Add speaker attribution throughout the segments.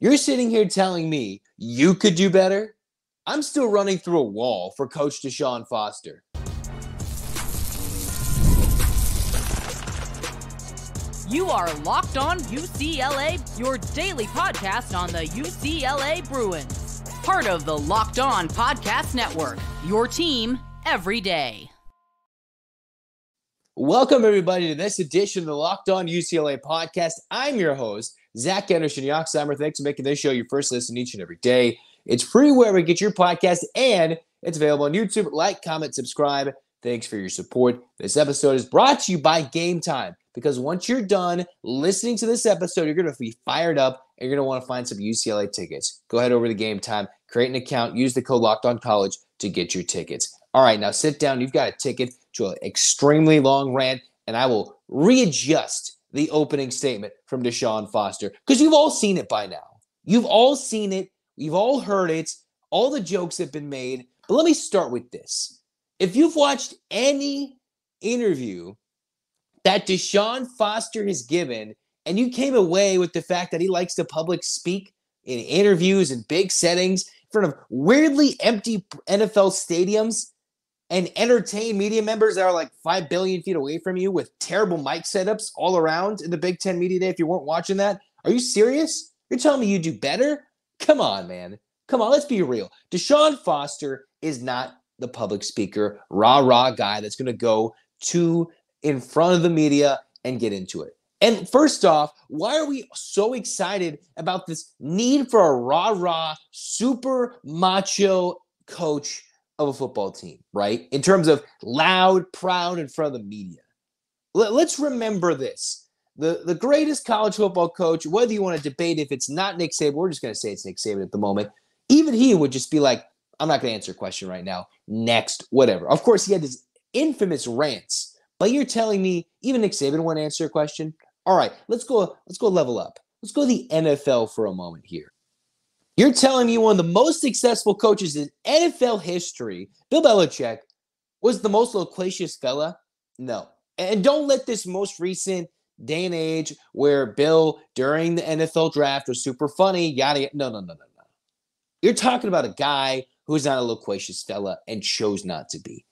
Speaker 1: You're sitting here telling me you could do better? I'm still running through a wall for Coach DeShaun Foster.
Speaker 2: You are Locked On UCLA, your daily podcast on the UCLA Bruins. Part of the Locked On Podcast Network, your team every day.
Speaker 1: Welcome, everybody, to this edition of the Locked On UCLA Podcast. I'm your host, Zach Anderson-Yoxsimer. Thanks for making this show your first listen each and every day. It's free wherever you get your podcast, and it's available on YouTube. Like, comment, subscribe. Thanks for your support. This episode is brought to you by Gametime, because once you're done listening to this episode, you're going to be fired up, and you're going to want to find some UCLA tickets. Go ahead over to Gametime, create an account, use the code LOCKEDONCollege to get your tickets. All right, now sit down. You've got a ticket to an extremely long rant, and I will readjust the opening statement from DeShaun Foster, because you've all seen it by now. You've all seen it. You've all heard it. All the jokes have been made. But let me start with this. If you've watched any interview that DeShaun Foster has given, and you came away with the fact that he likes to public speak in interviews in big settings in front of weirdly empty NFL stadiums and entertain media members that are like 5 billion feet away from you with terrible mic setups all around in the Big Ten Media Day, if you weren't watching that, are you serious? You're telling me you do better? Come on, man. Come on, let's be real. DeShaun Foster is not the public speaker, rah-rah guy that's going to go in front of the media and get into it. And first off, why are we so excited about this need for a rah-rah, super macho coach of a football team, right? In terms of loud, proud in front of the media. Let's remember this. The greatest college football coach, whether you want to debate if it's not Nick Saban, we're just going to say it's Nick Saban at the moment. Even he would just be like, I'm not going to answer a question right now. Next, whatever. Of course, he had his infamous rants, but you're telling me even Nick Saban won't answer a question? All right, let's go level up. Let's go to the NFL for a moment here. You're telling me one of the most successful coaches in NFL history, Bill Belichick, was the most loquacious fella? No. And don't let this most recent day and age where Bill, during the NFL draft, was super funny, yada, yada. No. You're talking about a guy who's not a loquacious fella and chose not to be.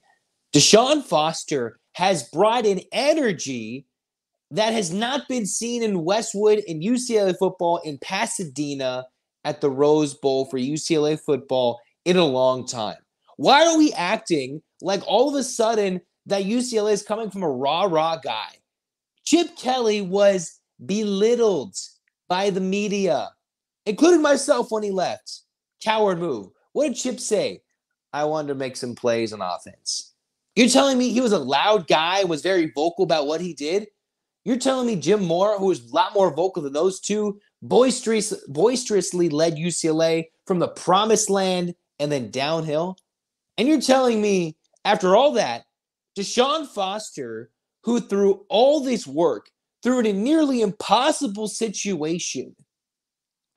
Speaker 1: DeShaun Foster has brought in energy that has not been seen in Westwood, in UCLA football, in Pasadena, at the Rose Bowl for UCLA football in a long time. Why are we acting like all of a sudden that UCLA is coming from a rah-rah guy? Chip Kelly was belittled by the media, including myself when he left. Coward move. What did Chip say? I wanted to make some plays on offense. You're telling me he was a loud guy, was very vocal about what he did? You're telling me Jim Mora, who was a lot more vocal than those two, boisterously led UCLA from the promised land and then downhill? And you're telling me, after all that, DeShaun Foster, who through all this work, through a nearly impossible situation,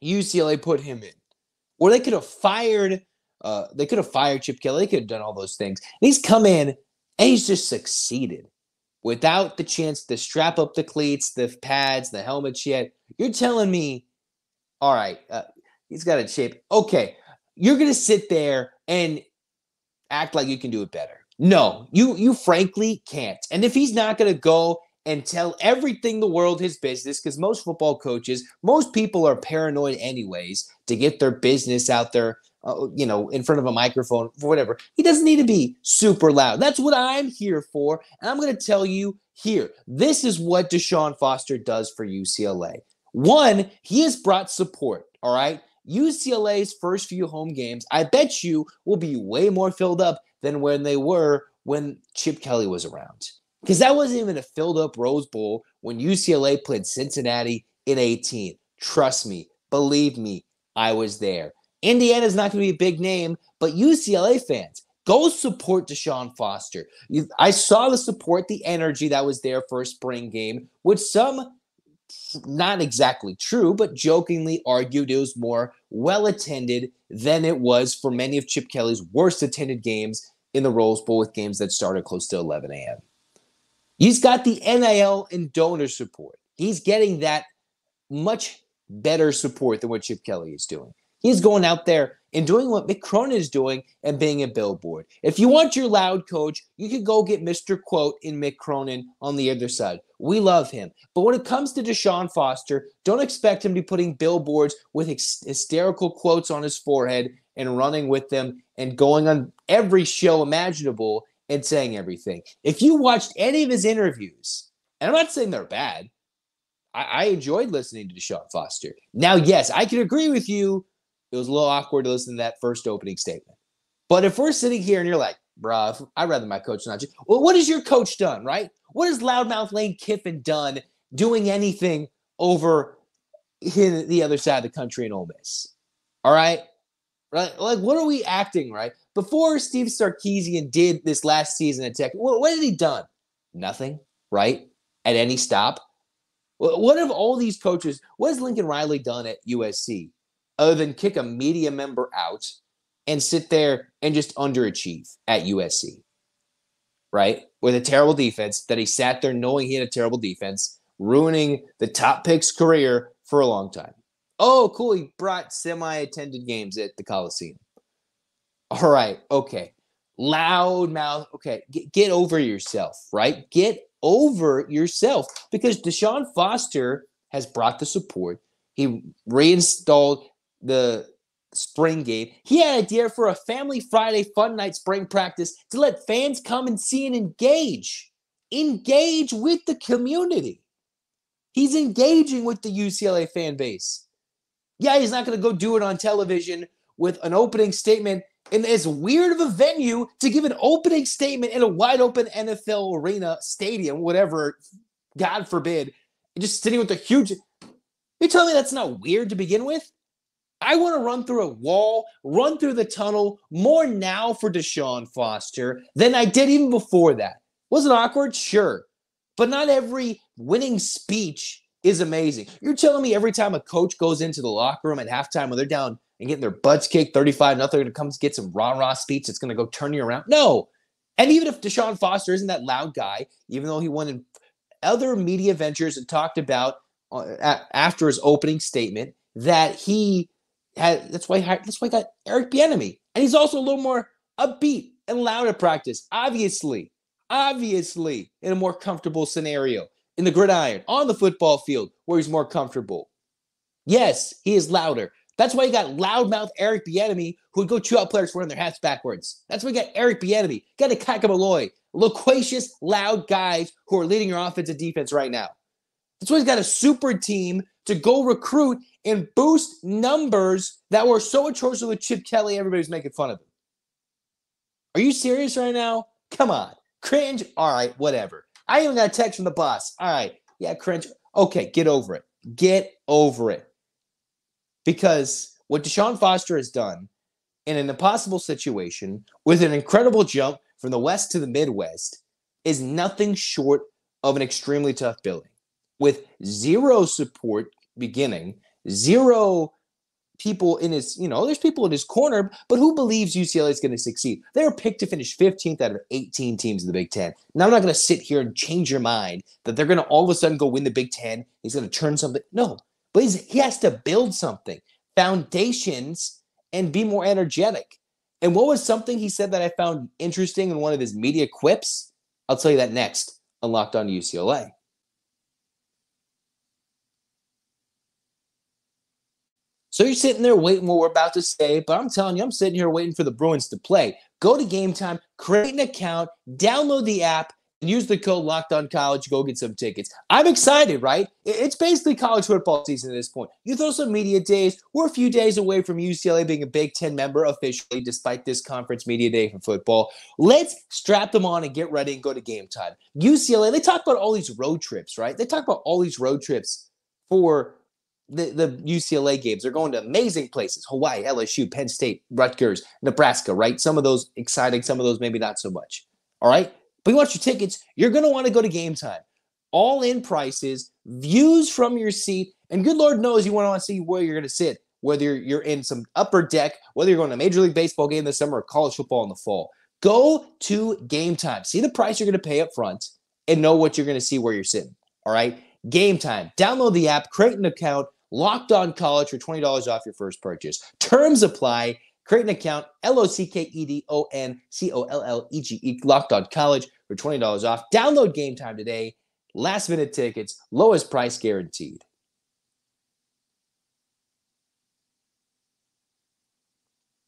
Speaker 1: UCLA put him in, where they could have fired Chip Kelly, they could have done all those things. And he's come in and he's just succeeded without the chance to strap up the cleats, the pads, the helmets yet. You're telling me, all right, he's got a shape. Okay, you're going to sit there and act like you can do it better. No, you frankly can't. And if he's not going to go and tell everything the world his business, because most football coaches, most people are paranoid anyways to get their business out there, in front of a microphone, for whatever. He doesn't need to be super loud. That's what I'm here for. And I'm going to tell you here, this is what DeShaun Foster does for UCLA. One, he has brought support, all right? UCLA's first few home games, I bet you, will be way more filled up than when they were when Chip Kelly was around. Because that wasn't even a filled-up Rose Bowl when UCLA played Cincinnati in 2018. Trust me. Believe me. I was there. Indiana's not going to be a big name, but UCLA fans, go support DeShaun Foster. I saw the support, the energy that was there for a spring game, which some, not exactly true, but jokingly argued it was more well-attended than it was for many of Chip Kelly's worst-attended games in the Rose Bowl, with games that started close to 11 a.m. He's got the NIL and donor support. He's getting that much better support than what Chip Kelly is doing. He's going out there and doing what Mick Cronin is doing and being a billboard. If you want your loud coach, you can go get Mr. Quote in Mick Cronin on the other side. We love him. But when it comes to DeShaun Foster, don't expect him to be putting billboards with hysterical quotes on his forehead and running with them and going on every show imaginable and saying everything. If you watched any of his interviews, and I'm not saying they're bad, I enjoyed listening to DeShaun Foster. Now, yes, I can agree with you. It was a little awkward to listen to that first opening statement. But if we're sitting here and you're like, bruh, I'd rather my coach not. Well, what has your coach done, right? What has loudmouth Lane Kiffin done doing anything over in the other side of the country in Ole Miss? All right? Right? Like, what are we acting, right? Before Steve Sarkisian did this last season at Tech, what had he done? Nothing, right? At any stop. What have all these coaches, what has Lincoln Riley done at USC other than kick a media member out and sit there and just underachieve at USC, right? With a terrible defense that he sat there knowing he had a terrible defense, ruining the top pick's career for a long time. Oh, cool. He brought semi-attended games at the Coliseum. All right. Okay. Loud mouth. Okay. Get over yourself, right? Get over yourself, because DeShaun Foster has brought the support. He reinstalled the spring game. He had an idea for a family Friday fun night spring practice to let fans come and see and engage with the community. He's engaging with the UCLA fan base. Yeah, he's not going to go do it on television with an opening statement in as weird of a venue to give an opening statement in a wide open NFL arena, stadium, whatever, God forbid, and just sitting with a huge. You're telling me that's not weird to begin with? I want to run through a wall, run through the tunnel more now for DeShaun Foster than I did even before that. Was it awkward? Sure. But not every winning speech is amazing. You're telling me every time a coach goes into the locker room at halftime when they're down and getting their butts kicked 35-0, they're going to come get some rah-rah speech that's going to go turn you around? No. And even if DeShaun Foster isn't that loud guy, even though he went in other media ventures and talked about after his opening statement that he had, that's why he got Eric Bieniemy. And he's also a little more upbeat and loud at practice, obviously, in a more comfortable scenario, in the gridiron, on the football field, where he's more comfortable. Yes, he is louder. That's why you got loudmouth Eric Bieniemy, who would go chew out players wearing their hats backwards. That's why you got Eric Bieniemy, got a Kakamaloi, loquacious, loud guys who are leading your offense and defense right now. That's why he's got a super team to go recruit and boost numbers that were so atrocious with Chip Kelly, everybody was making fun of him. Are you serious right now? Come on. Cringe? All right, whatever. I even got a text from the boss. All right, yeah, cringe. Okay, get over it. Get over it. Because what DeShaun Foster has done in an impossible situation with an incredible jump from the West to the Midwest is nothing short of an extremely tough building. With zero support beginning, zero people in his, there's people in his corner, but who believes UCLA is going to succeed? They were picked to finish 15th out of 18 teams in the Big Ten. Now, I'm not going to sit here and change your mind that they're going to all of a sudden go win the Big Ten. He's going to turn something. No. But he has to build something, foundations, and be more energetic. And what was something he said that I found interesting in one of his media quips? I'll tell you that next on Locked On UCLA. So you're sitting there waiting what we're about to say, but I'm telling you, I'm sitting here waiting for the Bruins to play. Go to Gametime, create an account, download the app, and use the code LOCKEDONCollege, go get some tickets. I'm excited, right? It's basically college football season at this point. You throw some media days. We're a few days away from UCLA being a Big Ten member officially, despite this conference media day for football. Let's strap them on and get ready and go to Gametime. UCLA, they talk about all these road trips, right? They talk about all these road trips for the UCLA games. They're going to amazing places. Hawaii, LSU, Penn State, Rutgers, Nebraska, right? Some of those exciting, some of those maybe not so much. All right? But you want your tickets, you're going to want to go to Gametime. All-in prices, views from your seat, and good Lord knows you want to see where you're going to sit, whether you're in some upper deck, whether you're going to a Major League Baseball game this summer or college football in the fall. Go to Gametime. See the price you're going to pay up front and know what you're going to see where you're sitting. All right? Gametime. Download the app, create an account, Locked On College for $20 off your first purchase. Terms apply. Create an account, LOCKEDONCOLLEGE, Locked On College for $20 off. Download Gametime today. Last-minute tickets, lowest price guaranteed.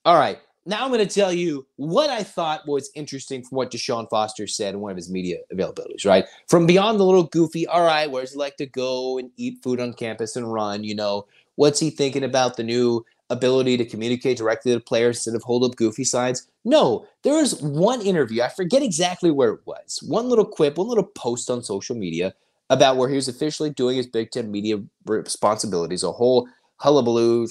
Speaker 1: All right, now I'm going to tell you what I thought was interesting from what DeShaun Foster said in one of his media availabilities, right? From beyond the little goofy, all right, where does he like to go and eat food on campus and run, what's he thinking about the new ability to communicate directly to players instead of hold up goofy signs? No, there was one interview, I forget exactly where it was, one little quip, one little post on social media about where he was officially doing his Big Ten media responsibilities, a whole hullabaloo.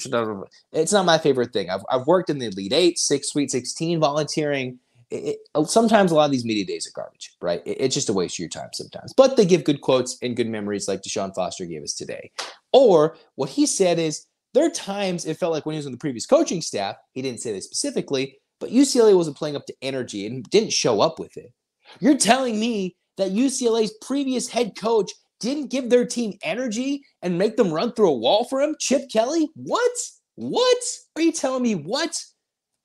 Speaker 1: It's not my favorite thing. I've worked in the Elite Eight, Sweet 16, volunteering. Sometimes a lot of these media days are garbage, right? It's just a waste of your time sometimes. But they give good quotes and good memories like DeShaun Foster gave us today. Or what he said is, there are times it felt like when he was on the previous coaching staff, he didn't say this specifically, but UCLA wasn't playing up to energy and didn't show up with it. You're telling me that UCLA's previous head coach didn't give their team energy and make them run through a wall for him? Chip Kelly? What? What? Are you telling me what?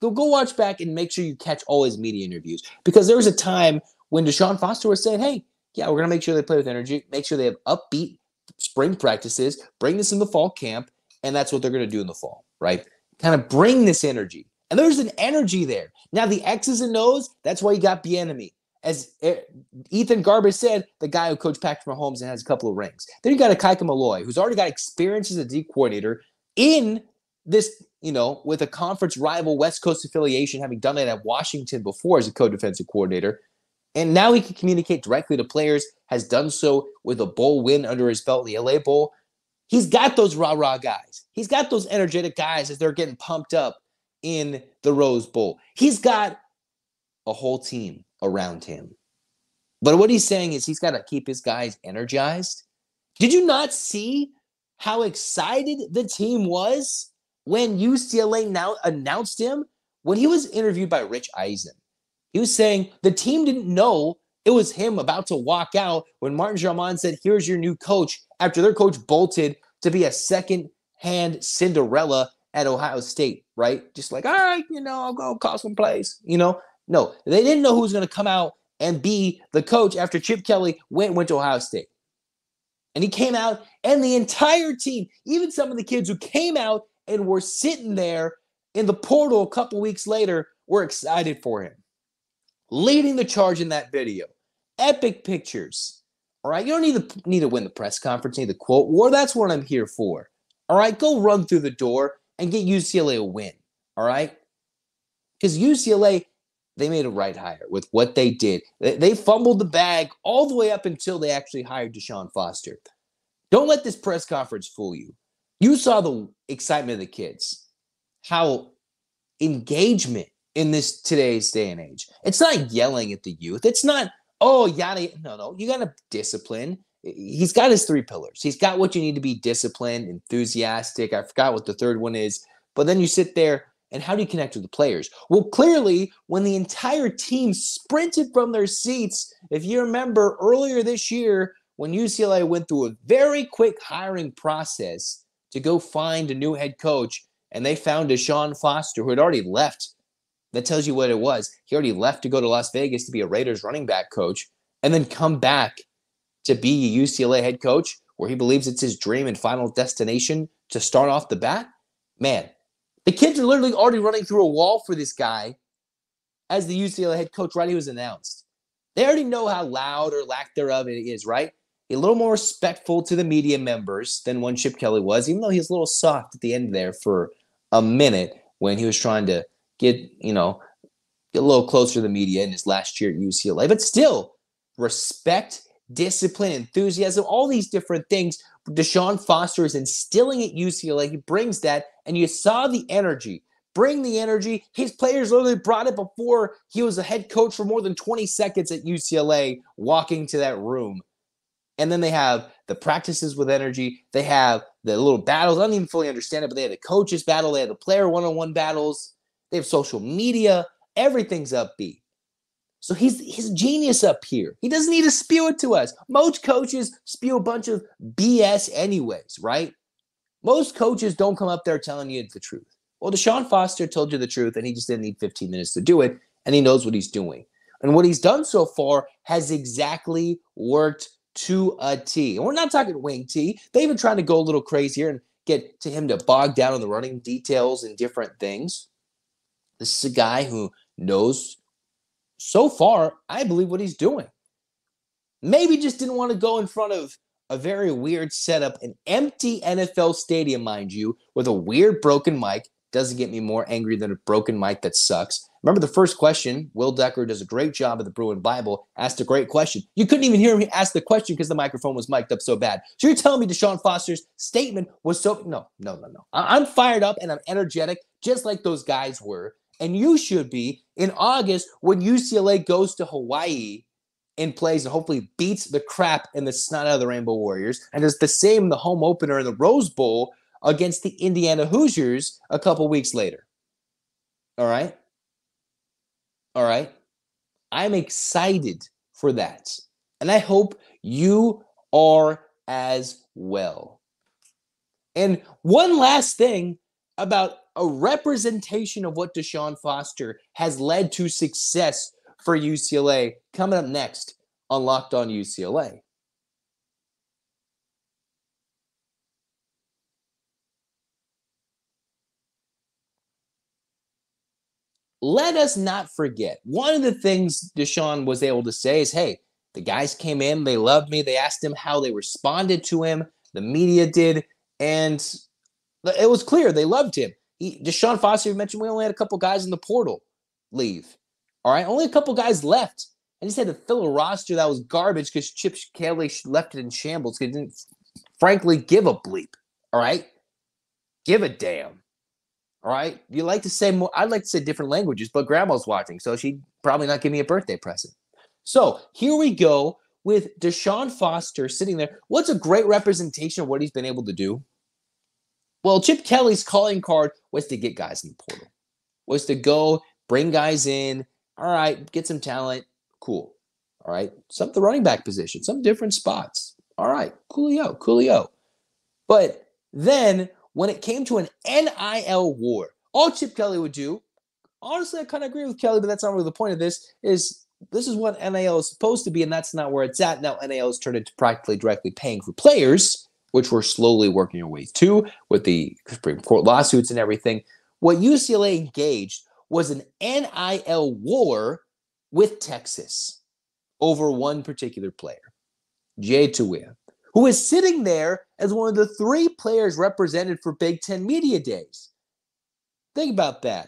Speaker 1: Go watch back and make sure you catch all his media interviews. Because there was a time when DeShaun Foster was saying, hey, yeah, we're going to make sure they play with energy, make sure they have upbeat spring practices, bring this in the fall camp, and that's what they're going to do in the fall, right? Kind of bring this energy. And there's an energy there. Now, the X's and O's, that's why you got Bieniemy. As Ethan Garbus said, the guy who coached Patrick Mahomes and has a couple of rings. Then you got a Kaika Malloy, who's already got experience as a D coordinator in this, with a conference rival West Coast affiliation, having done it at Washington before as a co-defensive coordinator. And now he can communicate directly to players, has done so with a bowl win under his belt in the LA Bowl. He's got those rah-rah guys. He's got those energetic guys as they're getting pumped up in the Rose Bowl. He's got a whole team around him. But what he's saying is he's got to keep his guys energized. Did you not see how excited the team was when UCLA now announced him? When he was interviewed by Rich Eisen, he was saying the team didn't know it was him about to walk out when Martin Jarmon said, here's your new coach, after their coach bolted to be a second-hand Cinderella at Ohio State, right? Just like, all right, I'll go call some plays, No, they didn't know who was going to come out and be the coach after Chip Kelly went to Ohio State. And he came out, and the entire team, even some of the kids who came out and were sitting there in the portal a couple weeks later, were excited for him. Leading the charge in that video. Epic pictures. All right, you don't need to win the press conference, need the quote war. That's what I'm here for. All right, go run through the door and get UCLA a win. All right? Because UCLA, they made a right hire with what they did. They fumbled the bag all the way up until they actually hired DeShaun Foster. Don't let this press conference fool you. You saw the excitement of the kids. How engagement in this today's day and age. It's not yelling at the youth. It's not, oh, yada. No. You got to discipline. He's got his three pillars. He's got what you need to be disciplined, enthusiastic. I forgot what the third one is. But then you sit there, and how do you connect with the players? Well, clearly, when the entire team sprinted from their seats, if you remember earlier this year, when UCLA went through a very quick hiring process to go find a new head coach, and they found DeShaun Foster, who had already left. That tells you what it was. He already left to go to Las Vegas to be a Raiders running back coach, and then come back to be a UCLA head coach, where he believes it's his dream and final destination to start off the bat. Man, the kids are literally already running through a wall for this guy as the UCLA head coach right when he was announced. They already know how loud or lack thereof it is, right? A little more respectful to the media members than when Chip Kelly was, even though he was a little soft at the end there for a minute when he was trying to get a little closer to the media in his last year at UCLA. But still, respect, discipline, enthusiasm, all these different things DeShaun Foster is instilling at UCLA. He brings that, and you saw the energy. Bring the energy. His players literally brought it before he was a head coach for more than 20 seconds at UCLA, walking to that room. And then they have the practices with energy. They have the little battles. I don't even fully understand it, but they had the coaches battle. They had the player one-on-one battles. They have social media. Everything's upbeat. So he's genius up here. He doesn't need to spew it to us. Most coaches spew a bunch of BS anyways, right? Most coaches don't come up there telling you the truth. Well, DeShaun Foster told you the truth, and he just didn't need 15 minutes to do it, and he knows what he's doing. And what he's done so far has exactly worked to a T. And we're not talking wing T. They even tried to go a little crazier and get to him to bog down on the running details and different things. This is a guy who knows, so far, I believe what he's doing. Maybe just didn't want to go in front of a very weird setup, an empty NFL stadium, mind you, with a weird broken mic. Doesn't get me more angry than a broken mic that sucks. Remember the first question, Will Decker does a great job at the Bruin Bible, asked a great question. You couldn't even hear him ask the question because the microphone was mic'd up so bad. So you're telling me DeShaun Foster's statement was so... No. I'm fired up and I'm energetic, just like those guys were. And you should be in August when UCLA goes to Hawaii and plays and hopefully beats the crap and the snot out of the Rainbow Warriors. And it's the same in the home opener in the Rose Bowl against the Indiana Hoosiers a couple weeks later. All right? I'm excited for that. And I hope you are as well. And one last thing about a representation of what DeShaun Foster has led to success for UCLA coming up next on Locked On UCLA. Let us not forget, one of the things DeShaun was able to say is, hey, the guys came in, they loved me, they asked him how they responded to him, the media did, and it was clear they loved him. DeShaun Foster mentioned we only had a couple guys in the portal leave. All right, only a couple guys left. And he said to fill a roster that was garbage because Chip Kelly left it in shambles because he didn't, frankly, give a bleep. All right? Give a damn. All right? You like to say more. I'd like to say different languages, but grandma's watching, so she'd probably not give me a birthday present. So here we go with DeShaun Foster sitting there. What's a great representation of what he's been able to do? Well, Chip Kelly's calling card was to get guys in the portal, was to go bring guys in. All right, get some talent. Cool. All right, some at the running back position, some different spots. All right, coolio. But then when it came to an NIL war, all Chip Kelly would do, honestly, I kind of agree with Kelly, but that's not really the point of this is what NIL is supposed to be, and that's not where it's at. Now, NIL has turned into practically directly paying for players, which we're slowly working our way to with the Supreme Court lawsuits and everything. What UCLA engaged was an NIL war with Texas over one particular player, Jay Tuia, who is sitting there as one of the 3 players represented for Big Ten Media Days. Think about that.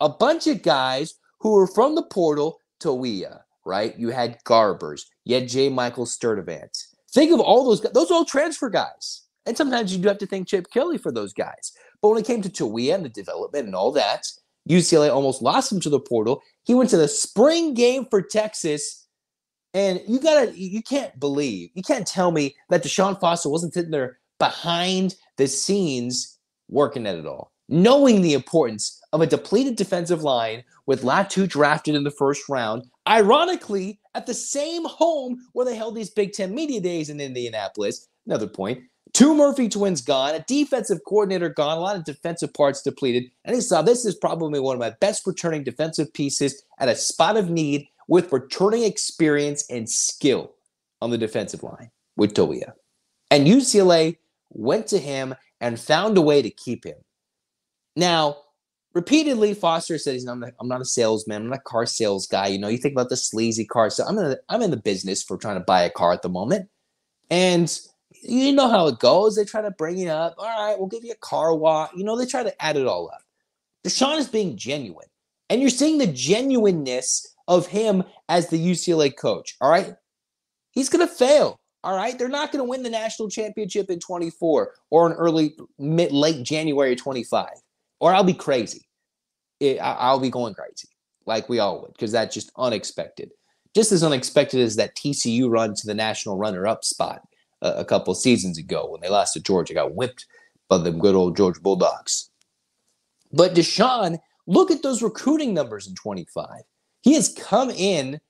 Speaker 1: A bunch of guys who were from the portal, Tuia, right? You had Garbers. You had J. Michael Sturdivant. Think of all those guys. Those are all transfer guys. And sometimes you do have to thank Chip Kelly for those guys. But when it came to Tuia and the development and all that, UCLA almost lost him to the portal. He went to the spring game for Texas. And you can't tell me that DeShaun Foster wasn't sitting there behind the scenes working at it all, knowing the importance of a depleted defensive line with Latu drafted in the first round, ironically, at the same home where they held these Big Ten Media Days in Indianapolis. Another point. 2 Murphy twins gone, a defensive coordinator gone, a lot of defensive parts depleted. And he saw this is probably one of my best returning defensive pieces at a spot of need with returning experience and skill on the defensive line with Tuia. And UCLA went to him and found a way to keep him. Now, repeatedly, Foster said I'm not a salesman. I'm not a car sales guy. You know, you think about the sleazy car. So I'm in the business for trying to buy a car at the moment. And you know how it goes. They try to bring you up. All right, we'll give you a car wash. You know, they try to add it all up. DeShaun is being genuine. And you're seeing the genuineness of him as the UCLA coach. All right? He's going to fail. All right? They're not going to win the national championship in 24 or in late January 25. Or I'll be crazy. I'll be going crazy like we all would because that's just unexpected. Just as unexpected as that TCU run to the national runner-up spot a couple seasons ago when they lost to Georgia, got whipped by them good old Georgia Bulldogs. But DeShaun, look at those recruiting numbers in 25. He has come in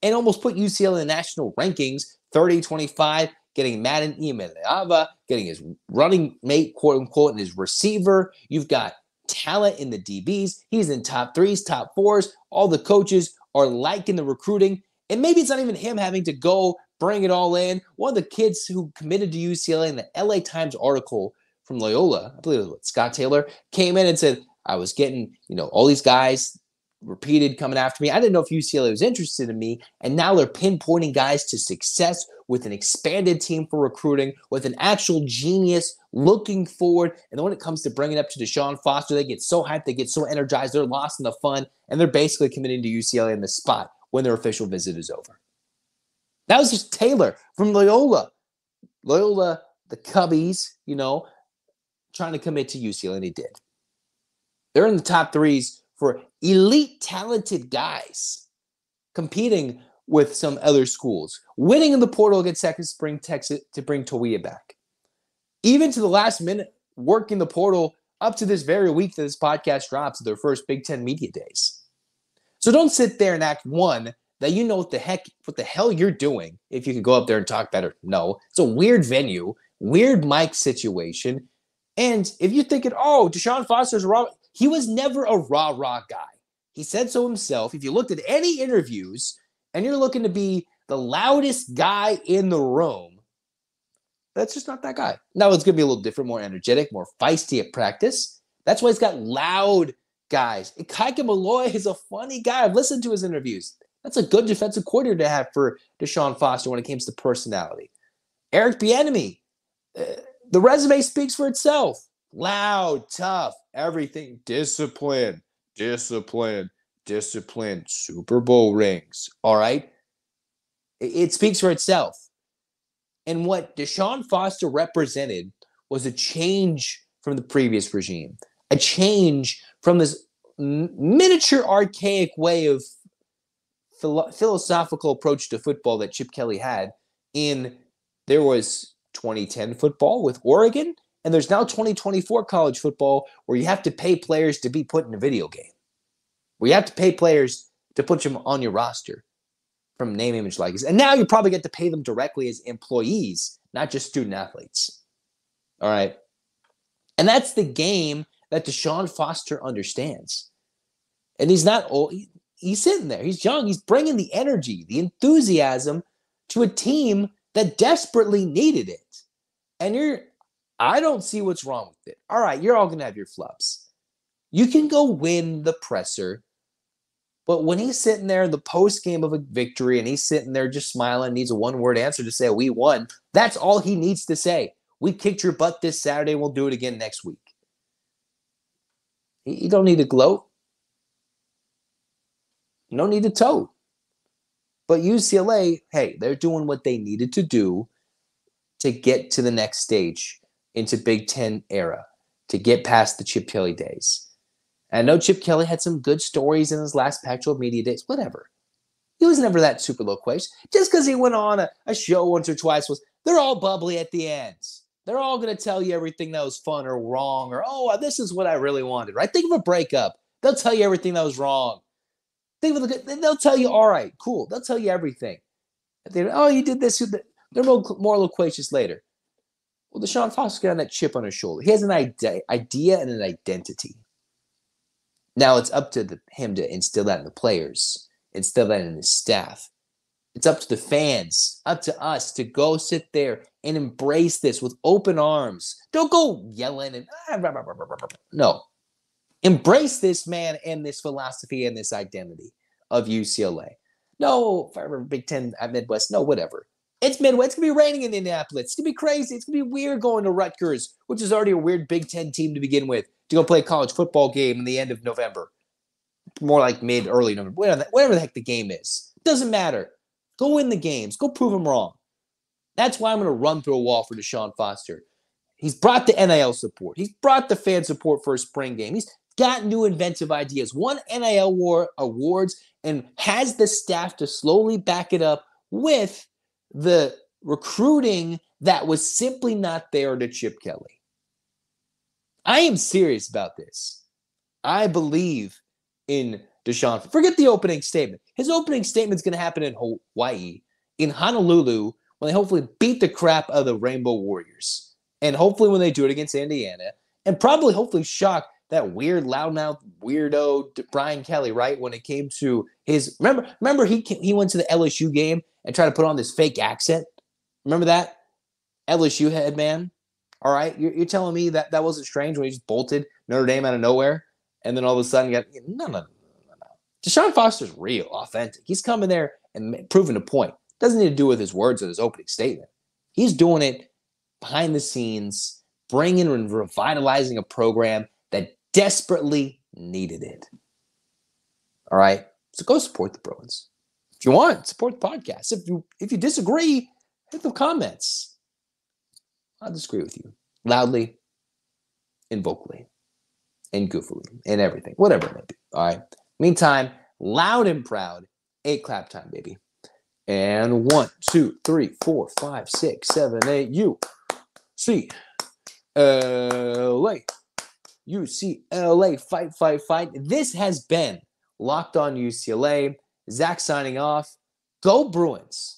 Speaker 1: and almost put UCLA in the national rankings, 30, 25, getting Madden Imeava, getting his running mate, quote unquote, and his receiver. You've got talent in the DBs. He's in top 3s, top 4s. All the coaches are liking the recruiting. And maybe it's not even him having to go bring it all in. One of the kids who committed to UCLA in the LA Times article from Loyola, I believe it was Scott Taylor, came in and said, I was getting, all these guys repeated coming after me. I didn't know if UCLA was interested in me. And now they're pinpointing guys to success with an expanded team for recruiting, with an actual genius looking forward. And then when it comes to bringing up to DeShaun Foster, they get so hyped, they get so energized, they're lost in the fun, and they're basically committing to UCLA in the spot when their official visit is over. That was just Taylor from Loyola. Loyola, the Cubbies, trying to commit to UCLA, and he did. They're in the top 3s for elite talented guys competing with some other schools, winning in the portal against Texas Spring, Texas to bring Tawia back. Even to the last minute, working the portal up to this very week that this podcast drops, their first Big Ten media days. So don't sit there and act that you know what the hell you're doing if you can go up there and talk better. No, it's a weird venue, weird mic situation. And if you're thinking, DeShaun Foster's raw, he was never a rah-rah guy. He said so himself. If you looked at any interviews and you're looking to be the loudest guy in the room, that's just not that guy. Now it's going to be a little different, more energetic, more feisty at practice. That's why he's got loud guys. Kaika Malloy is a funny guy. I've listened to his interviews. That's a good defensive coordinator to have for DeShaun Foster when it comes to personality. Eric Bieniemy, the resume speaks for itself. Loud, tough, everything. Discipline. Super Bowl rings. All right? It speaks for itself. And what DeShaun Foster represented was a change from the previous regime. A change from this miniature archaic way of philosophical approach to football that Chip Kelly had. There was 2010 football with Oregon, and there's now 2024 college football where you have to pay players to be put in a video game. Where you have to pay players to put them on your roster from name, image, likeness. And now you probably get to pay them directly as employees, not just student athletes. All right? And that's the game that DeShaun Foster understands. And he's not old. He's sitting there. He's young. He's bringing the energy, the enthusiasm to a team that desperately needed it. And I don't see what's wrong with it. All right, you're all going to have your flubs. You can go win the presser, but when he's sitting there in the post game of a victory and he's sitting there just smiling, needs a one-word answer to say, we won, that's all he needs to say. We kicked your butt this Saturday. We'll do it again next week. You don't need to gloat. You don't need to tote. But UCLA, hey, they're doing what they needed to do to get to the next stage into Big Ten era, to get past the Chip Kelly days. And I know Chip Kelly had some good stories in his last Pac-12 media days, whatever. He was never that super loquacious. Just because he went on a show once or twice, they're all bubbly at the end. They're all going to tell you everything that was fun or wrong or, this is what I really wanted, right? Think of a breakup. They'll tell you everything that was wrong. They'll tell you, all right, cool. They'll tell you everything. You did this. They're more loquacious later. Well, DeShaun Foster's got that chip on his shoulder. He has an idea and an identity. Now it's up to him to instill that in the players, instill that in his staff. It's up to the fans, up to us to go sit there and embrace this with open arms. Don't go yelling and no. Embrace this man and this philosophy and this identity of UCLA. No, Big Ten at Midwest, no, whatever. It's Midwest. It's going to be raining in Indianapolis. It's going to be crazy. It's going to be weird going to Rutgers, which is already a weird Big Ten team to begin with, to go play a college football game in the end of November. More like early November. Whatever the heck the game is. Doesn't matter. Go win the games. Go prove them wrong. That's why I'm going to run through a wall for DeShaun Foster. He's brought the NIL support. He's brought the fan support for a spring game. He's got new inventive ideas, won NIL awards, and has the staff to slowly back it up with the recruiting that was simply not there to Chip Kelly. I am serious about this. I believe in DeShaun. Forget the opening statement. His opening statement is going to happen in Hawaii, in Honolulu, when they hopefully beat the crap out of the Rainbow Warriors. And hopefully when they do it against Indiana, and probably hopefully shock that weird loudmouth weirdo Brian Kelly, right? When it came to his, remember he went to the LSU game and tried to put on this fake accent. Remember that? LSU head man. All right, you're telling me that wasn't strange when he just bolted Notre Dame out of nowhere, and then all of a sudden no. DeShaun Foster's real, authentic. He's coming there and proving a point. Doesn't need to do with his words in his opening statement. He's doing it behind the scenes, bringing and revitalizing a program that desperately needed it. All right, so go support the Bruins. If you want, support the podcast. If you disagree, hit the comments. I'll disagree with you loudly and vocally and goofily and everything, whatever it may be. All right. Meantime, loud and proud, 8 clap time, baby. And 1, 2, 3, 4, 5, 6, 7, 8. UCLA, fight, fight, fight. This has been Locked On UCLA. Zach signing off. Go Bruins.